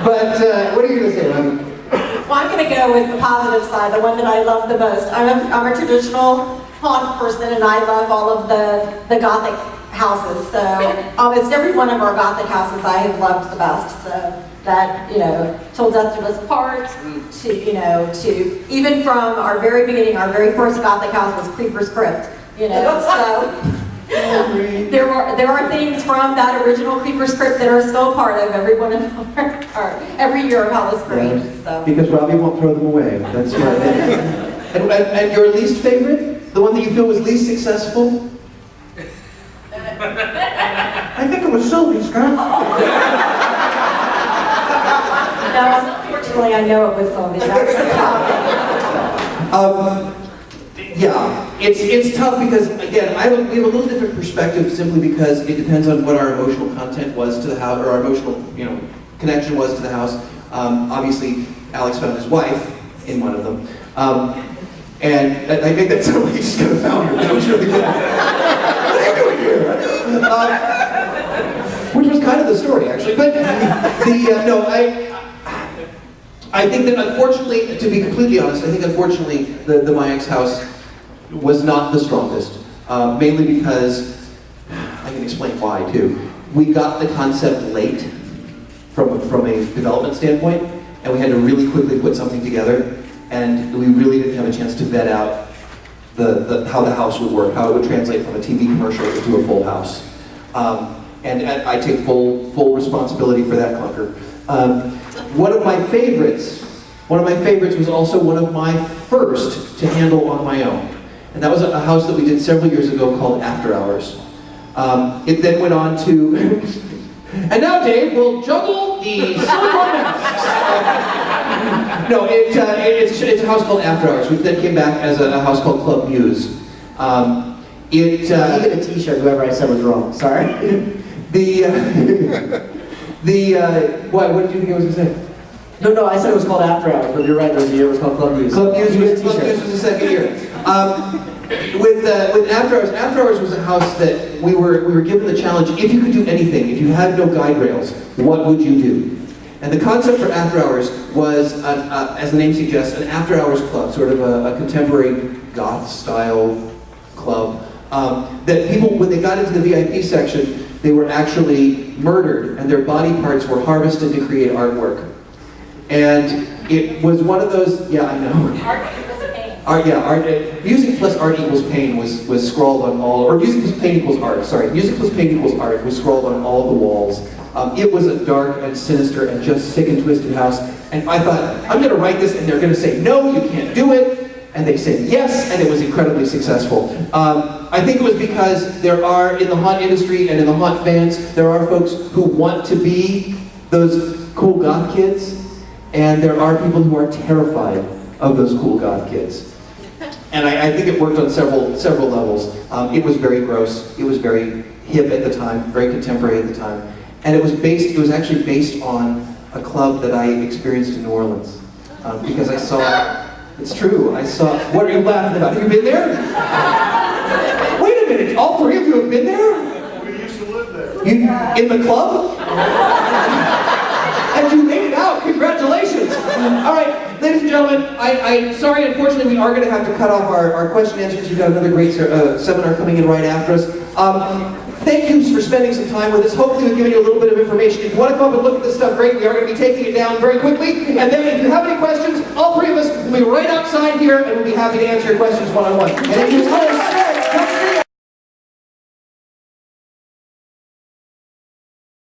But what are you going to say, Robbie? Well, I'm going to go with the positive side, the one that I love the most. I'm a traditional haunt person, and I love all of the Gothic houses. So almost every one of our Gothic houses I have loved the best. So that, you know, Till Death Do Us Part, to, you know, to even from our very beginning, our very first Gothic house was Creeper's Crypt. You know, so there are things from that original Creeper's Crypt that are still part of every one of our every year of Howl-O-Scream. So. Because Robbie won't throw them away. That's right. And your least favorite? The one that you feel was least successful? I think it was Sylvie's, girl. No, unfortunately, I know it was Sylvie. That's the problem. Yeah, it's tough because, again, we have a little different perspective simply because it depends on what our emotional content was to the house, or our emotional, you know, connection was to the house. Obviously, Alex found his wife in one of them. And I think that sounded like he just kind of found her. That was really good. What are you doing here? Which was kind of the story, actually. But I think that unfortunately, to be completely honest, I think unfortunately the my ex house was not the strongest. Mainly because, I can explain why too. We got the concept late from a development standpoint, and we had to really quickly put something together. And we really didn't have a chance to vet out how the house would work, how it would translate from a TV commercial into a full house. And I take full responsibility for that clunker. One of my favorites was also one of my first to handle on my own. And that was a house that we did several years ago called After Hours. It then went on to, and now Dave will juggle the silicone masks. No, it's a house called After Hours, which then came back as a house called Club Muse. You get a t-shirt, whoever I said was wrong. Sorry. What did you think I was going to say? No, I said it was called After Hours, but you're right, there was a year it was called Club Muse. Club Muse was the second year. With After Hours was a house that we were given the challenge, if you could do anything, if you had no guide rails, what would you do? And the concept for After Hours was, as the name suggests, an after hours club, sort of a contemporary goth style club, that people, when they got into the VIP section, they were actually murdered and their body parts were harvested to create artwork. And it was one of those, yeah, I know. Art equals pain. Music plus art equals pain was scrawled on all, or music plus pain equals art, sorry. Music plus pain equals art was scrawled on all the walls. It was a dark and sinister and just sick and twisted house. And I thought, I'm going to write this and they're going to say, no, you can't do it. And they said yes, and it was incredibly successful. I think it was because there are, in the haunt industry and in the haunt fans, there are folks who want to be those cool goth kids, and there are people who are terrified of those cool goth kids. And I think it worked on several levels. It was very gross. It was very hip at the time, very contemporary at the time. And it was actually based on a club that I experienced in New Orleans. Because I saw, it's true, what are you laughing about? Have you been there? Wait a minute, all three of you have been there? We used to live there. In the club? And you made it out, congratulations. All right, ladies and gentlemen, sorry, unfortunately we are going to have to cut off our question and answer because we've got another great seminar coming in right after us. Thank you for spending some time with us. Hopefully we've given you a little bit of information. If you want to come up and look at this stuff, great. We are going to be taking it down very quickly. And then if you have any questions, all three of us will be right outside here and we'll be happy to answer your questions one-on-one. And if you want to come see